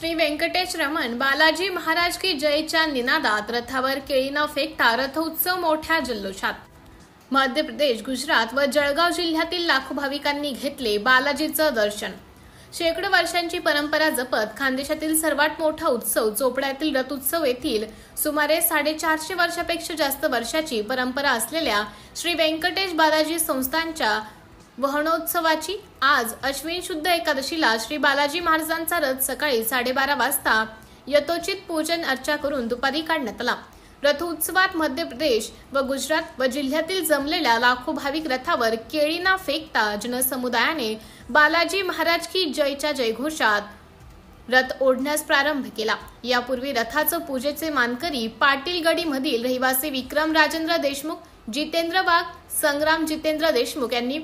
श्री वेंकटेश रमण बालाजी महाराज की जयच्या निनादात रथावर केळी न फेकता रथोत्सव मोठ्या जल्लोषात। मध्य प्रदेश, गुजरात व जळगाव जिल्ह्यातील लाखो भाविकांनी घेतले बालाजीचं दर्शन। शेकडो वर्षांची परंपरा जपत खानदेशातील सर्वात मोठा उत्सव चोपड्यातील रथोत्सव येथील सुमारे 450 वर्षापेक्षा जास्त वर्षाची परंपरा असलेल्या श्री वेंकटेश बालाजी संस्थानच्या वहनोत्सवाची आज अश्विन शुद्ध एकादशीला श्री बालाजी महाराजांचा रथ सकाळी 12:30 वाजता यथोचित पूजन अर्चा करून दुपारी काढण्यात आला। रथोत्सवात मध्य प्रदेश व गुजरात व जिल्ह्यातील जमलेल्या लाखो भाविक रथावर केळी न फेकता जनसमुदायाने बालाजी महाराज की जयच्या जयघोषात रथ ओढण्यास प्रारंभ केला। यापूर्वी रथाचं पूजेचे मानकरी पाटीलगडी मधील रहिवासी विक्रम राजेंद्र देशमुख, जितेंद्र वाघ, संग्राम जितेंद्र देशमुख यांनी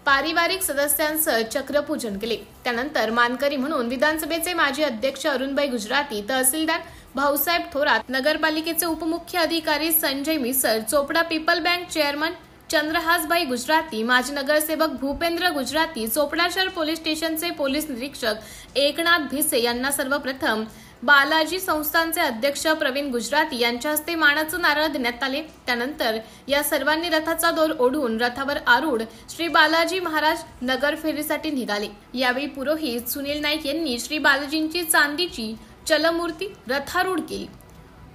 पारिवारिक सदस्यांसह चक्रपूजन केले। त्यानंतर मानकरी म्हणून विधानसभेचे माजी अध्यक्ष अरुणभाई गुजराती, तहसीलदार भाऊसाहेब थोरात, नगरपालिकेचे उपमुख्य अधिकारी Sanjay Misar, Chopda people bank chairman Chandrahasbhai Gujarati, माजी नगरसेवक भूपेंद्र गुजराती, चोपडा शहर पोलीस स्टेशनचे पोलीस निरीक्षक एकनाथ भिसे यांना सर्वप्रथम बालाजी संस्थानचे अध्यक्ष प्रवीण गुजराती यांच्या हस्ते मानाचं नारळ देण्यात आले। त्यानंतर या सर्वांनी रथाचा दोर ओढून रथावर आरूढ श्री बालाजी महाराज नगर फेरीसाठी निघाले। यावेळी पुरोहित सुनील नाईक यांनी श्री बालाजींची चांदीची चलमूर्ती रथारूढ केली।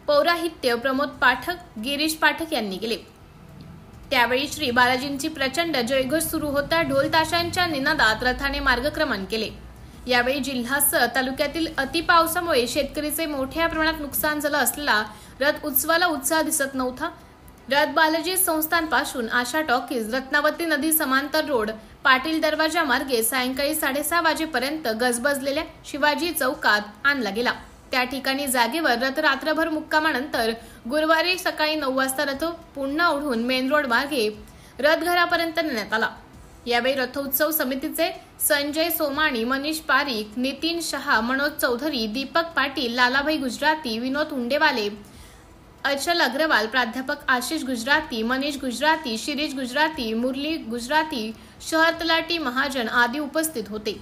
पौराहित्य प्रमोद पाठक, गिरीश पाठक यांनी केले। त्यावेळी श्री बालाजींची प्रचंड जयघोष सुरू होता ढोल ताशांच्या निनादात रथाने मार्गक्रमण केले। यावेळी जिल्ह्यासह तालुक्यातील अतिपावसामुळे शेतकरीचे मोठ्या प्रमाणात नुकसान झालं असलेला रथ उत्सवाला उत्साह दिसत नव्हता। रथ बालाजी संस्थानपासून आशा टॉकीज, रत्नावती नदी समांतर रोड, पाटील दरवाजा मार्गे सायंकाळी 6:30 वाजेपर्यंत गजबजलेल्या शिवाजी चौकात आणला गेला। त्या ठिकाणी जागेवर रथ रात्रभर मुक्कामानंतर गुरुवारी सकाळी 9 वाजता रथ पुन्हा ओढून मेन रोड मार्गे रथ घरापर्यंत नेण्यात आला। यावेळी रथोत्सव समितीचे संजय सोमाणी, मनीष पारिक, नितीन शहा, मनोज चौधरी, दीपक पाटील, लालाभाई गुजराती, विनोद हुंडेवाले, अचल अग्रवाल, प्राध्यापक आशिष गुजराती, मनीष गुजराती, शिरीष गुजराती, मुरली गुजराती, शहर तलाठी महाजन आदी उपस्थित होते।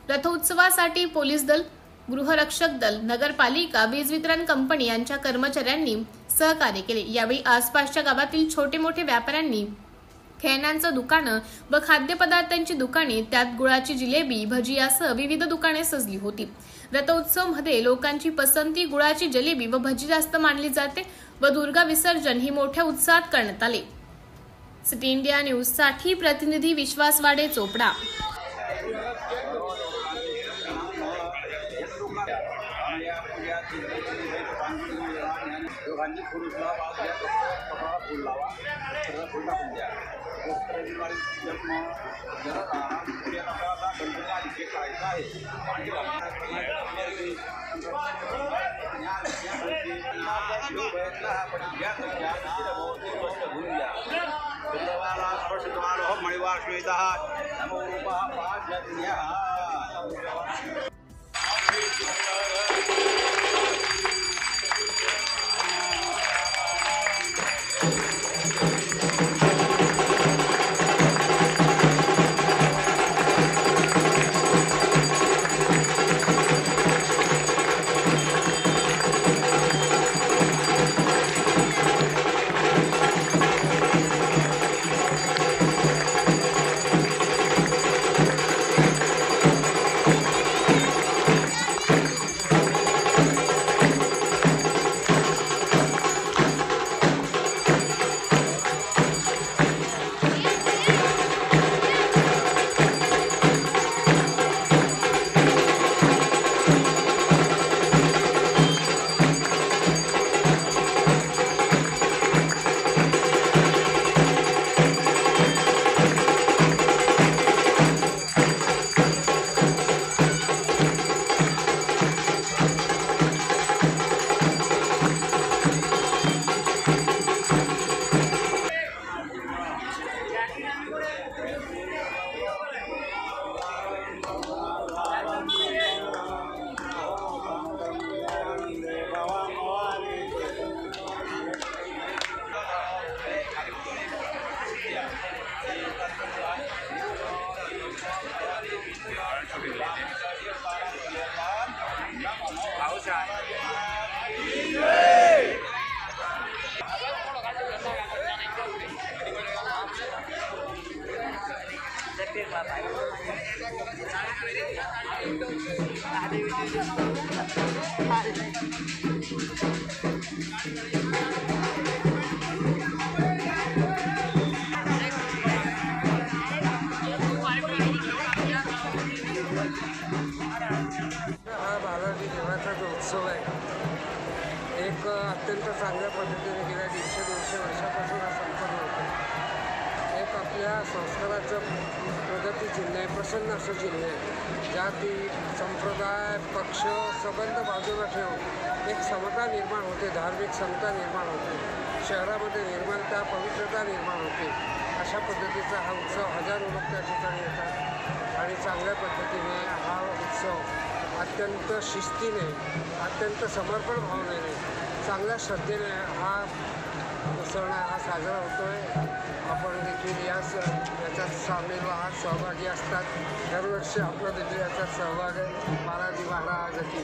रथोत्सवासाठी पोलीस दल, गृहरक्षक दल, नगरपालिका, वीज वितरण कंपनी यांच्या कर्मचाऱ्यांनी सहकार्य केले। यावेळी आसपासच्या गावातील छोटे मोठे व्यापाऱ्यांनी खेळण्यांचं दुकानं व खाद्यपदार्थांची दुकाने, त्यात गुळाची जिलेबी, भजी यासह विविध दुकाने सजली होती। रथोत्सव मध्ये लोकांची पसंती गुळाची जिलेबी व भजी जास्त मानली जाते व दुर्गा विसर्जन ही मोठ्या उत्साहात करण्यात आले। सिटी इंडिया न्यूज साठी प्रतिनिधी विश्वास वाडे, चोपडा। शुभेच्छा. हा बालाजी देवाचा जो उत्सव आहे एक अत्यंत चांगल्या पद्धतीने गेल्या 150-200 वर्षापासून हा संपन्न होतो. एक आपल्या संस्काराचं प्रगती चिन्ह आहे, प्रसन्न असं चिन्ह आहे. जाती संप्रदाय पक्ष संबंध बाजूला ठेवून एक समता निर्माण होते, धार्मिक समता निर्माण होते, शहरामध्ये निर्माणता पवित्रता निर्माण होते. अशा पद्धतीचा हा उत्सव हजारो लोक त्या ठिकाणी येतात आणि चांगल्या पद्धतीने हा उत्सव अत्यंत शिस्तीने अत्यंत समर्पण भावनेने चांगल्या श्रद्धेने हा सण हा साजरा होतो आहे. आपण देखील याच्यात सामील आहात, सहभागी असतात. दरवर्षी आपला देखील याच्यात सहभाग आहे. बालाजी महाराज की